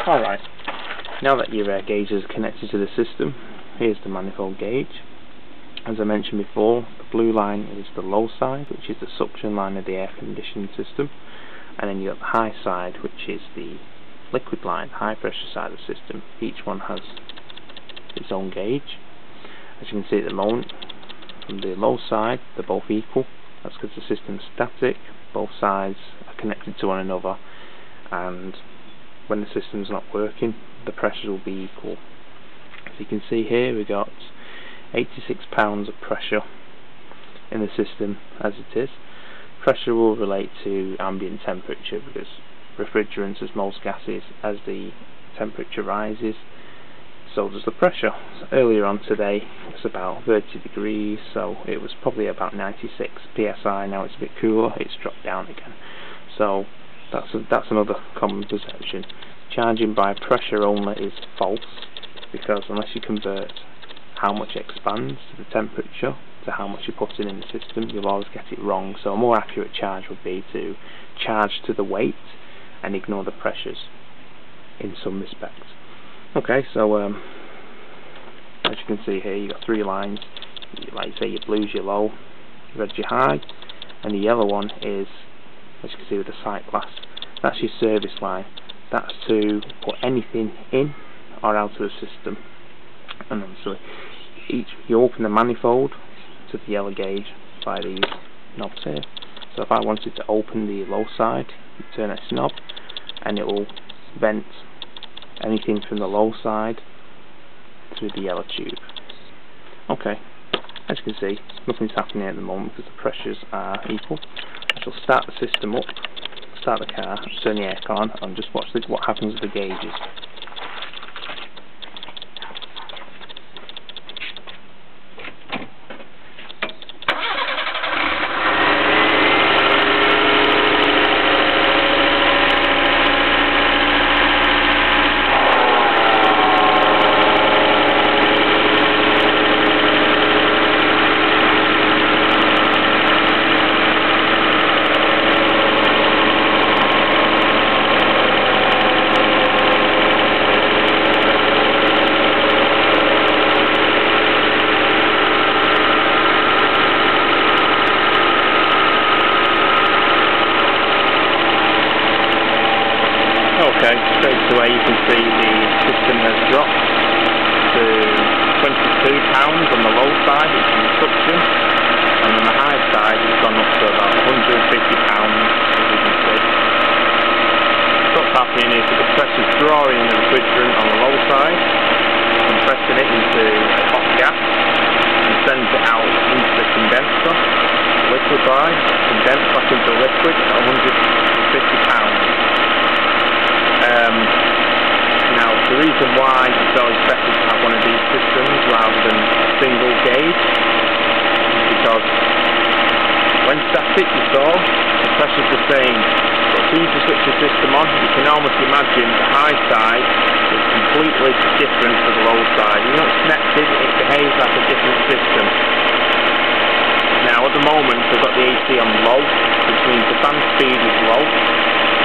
Alright, now that your gauge is connected to the system, here's the manifold gauge. As I mentioned before, the blue line is the low side, which is the suction line of the air conditioning system, and then you've got the high side, which is the liquid line, high pressure side of the system. Each one has its own gauge. As you can see at the moment, from the low side, they're both equal. That's because the system's static, both sides are connected to one another, and when the system's not working, the pressure will be equal. As you can see here, we've got 86 pounds of pressure in the system as it is. Pressure will relate to ambient temperature, because refrigerants, as most gases, as the temperature rises, so does the pressure. So earlier on today it was about 30 degrees, so it was probably about 96 psi. Now it's a bit cooler, it's dropped down again. So that's another common perception. Charging by pressure only is false, because unless you convert how much expands to the temperature to how much you're putting in the system, you'll always get it wrong. So a more accurate charge would be to charge to the weight and ignore the pressures in some respects. Okay, so as you can see here, you've got three lines. Like you say, your blue's your low, red's your high, and the yellow one is, as you can see with the sight glass, that's your service line. That's to put anything in or out of the system. And obviously, you open the manifold to the yellow gauge by these knobs here. So if I wanted to open the low side, you turn this knob, and it will vent anything from the low side through the yellow tube. Okay, as you can see, nothing's happening at the moment because the pressures are equal. I shall start the system up, start the car, turn the aircon on, and just watch what happens with the gauges. Okay, straight away you can see the system has dropped to £22 on the low side, which is the suction, and on the high side it's gone up to about £150, as you can see. What's happening is that the pressure's drawing the refrigerant on the low side, compressing it into hot gas, and sends it out into the condenser, liquid line, condensed back into the liquid at £150. Now, the reason why it's always better to have one of these systems rather than a single gauge is because when static, you saw, the pressure's the same. But as soon as you switch the system on, you can almost imagine the high side is completely different to the low side. You know, it's connected, it behaves like a different system. Now, at the moment, we've got the AC on low, which means the fan speed is low.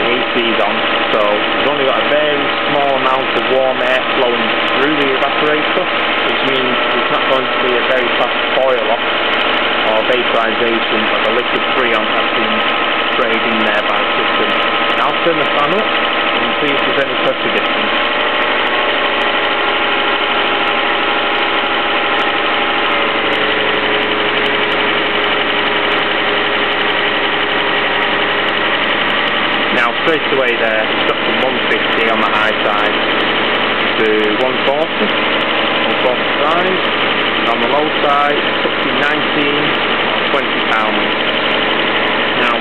The AC is on, so we've only got a very small amount of warm air flowing through the evaporator, which means it's not going to be a very fast boil off or vaporization of the liquid freon that's been sprayed in there by the system. Now I'll turn the fan up and see if there's any pressure difference. Now straight away there, it's dropped from 150 on the high side to 140, 145. On the low side, it's up to 19 or £20. Now,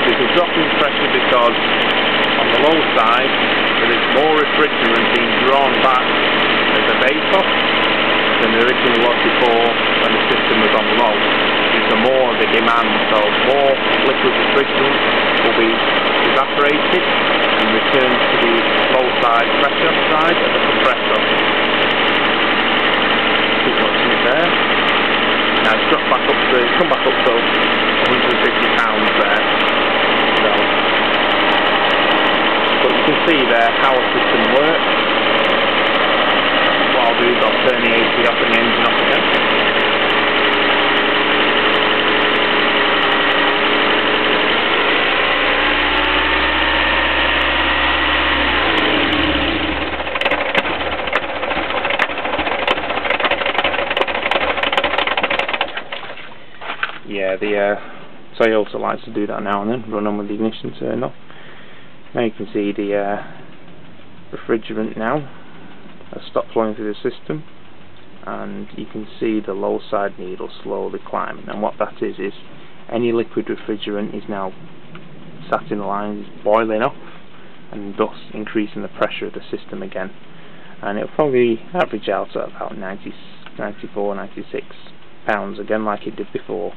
there's a drop in pressure because on the low side, there is more refrigerant being drawn back as a vapour than there originally was before when the system was on low. There's more of the demand, so more liquid refrigerant will be evaporated and returned to the low side pressure side of the compressor. Keep watching it there. Now it's dropped back up to, come back up to £150 there. So But you can see there how the system works. What I'll do is I'll turn the AC off and the engine off again. Yeah, the Toyota likes to do that now and then, run on with the ignition turned off. Now you can see the refrigerant now has stopped flowing through the system, and you can see the low side needle slowly climbing, and what that is any liquid refrigerant is now sat in the line, is boiling off, and thus increasing the pressure of the system again, and it'll probably average out at about 94, 96 pounds again like it did before.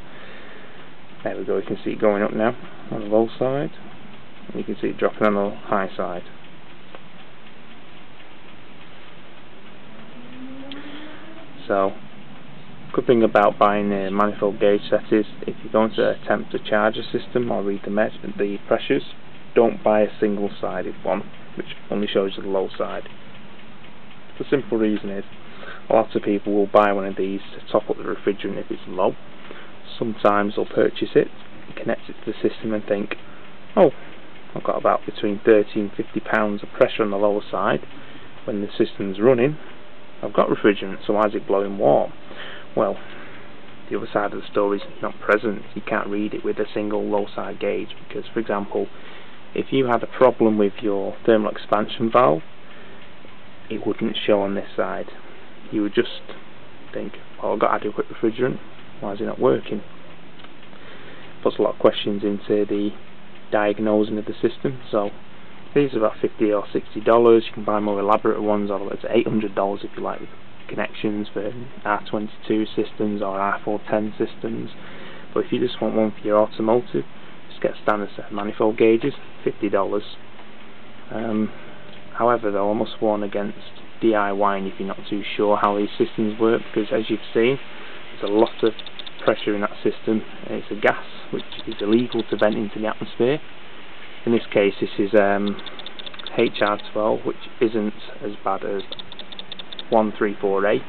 There we go, you can see it going up now on the low side, and you can see it dropping on the high side. So, good thing about buying a manifold gauge set is, if you're going to attempt to charge a system or read the pressures, don't buy a single-sided one, which only shows you the low side. The simple reason is, a lot of people will buy one of these to top up the refrigerant if it's low. Sometimes they'll purchase it, connect it to the system and think, oh, I've got about between 30 and 50 pounds of pressure on the lower side. When the system's running, I've got refrigerant, so why is it blowing warm? Well, the other side of the story is not present. You can't read it with a single low side gauge, because, for example, if you had a problem with your thermal expansion valve, it wouldn't show on this side. You would just think, oh, I've got adequate refrigerant, why is it not working? Puts a lot of questions into the diagnosing of the system. So these are about $50 or $60. You can buy more elaborate ones all the way to $800 if you like, with connections for R22 systems or R410 systems. But if you just want one for your automotive, just get a standard set of manifold gauges, $50. However, though, I must warn against DIYing if you're not too sure how these systems work, because as you've seen, there's a lot of pressure in that system, and it's a gas which is illegal to vent into the atmosphere. In this case, this is HR12, which isn't as bad as 134A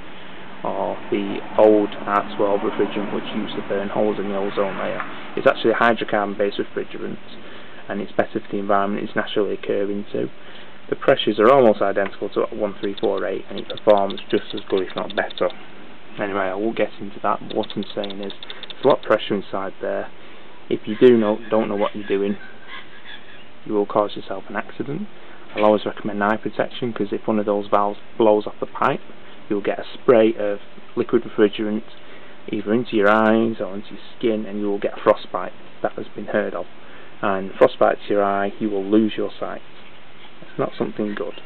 or the old R12 refrigerant, which used to burn holes in the ozone layer. It's actually a hydrocarbon-based refrigerant, and it's better for the environment it's naturally occurring to. The pressures are almost identical to 134A, and it performs just as good, if not better. Anyway, I won't get into that, but what I'm saying is, there's a lot of pressure inside there. If you don't know what you're doing, you will cause yourself an accident. I'll always recommend eye protection, because if one of those valves blows off the pipe, you'll get a spray of liquid refrigerant either into your eyes or into your skin, and you will get frostbite. That has been heard of. And frostbite to your eye, you will lose your sight. It's not something good.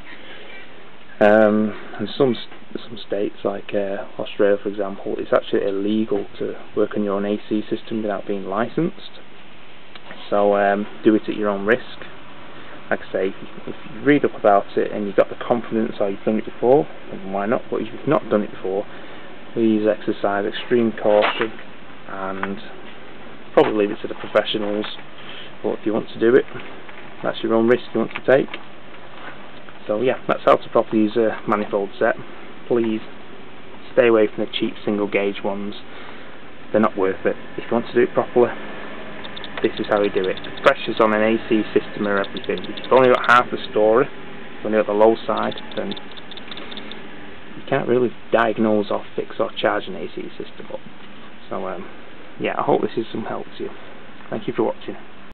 And some states, like Australia for example, it's actually illegal to work on your own AC system without being licensed. So do it at your own risk. Like I say, if you read up about it and you've got the confidence or you've done it before, then why not? But if you've not done it before, please exercise extreme caution and probably leave it to the professionals. But if you want to do it, that's your own risk you want to take. So yeah, that's how to properly use a manifold set. Please stay away from the cheap single gauge ones. They're not worth it. If you want to do it properly, this is how you do it. The pressures on an AC system are everything. If you've only got half the story, you've only got the low side, then you can't really diagnose or fix or charge an AC system up. So yeah, I hope this is some help to you. Thank you for watching.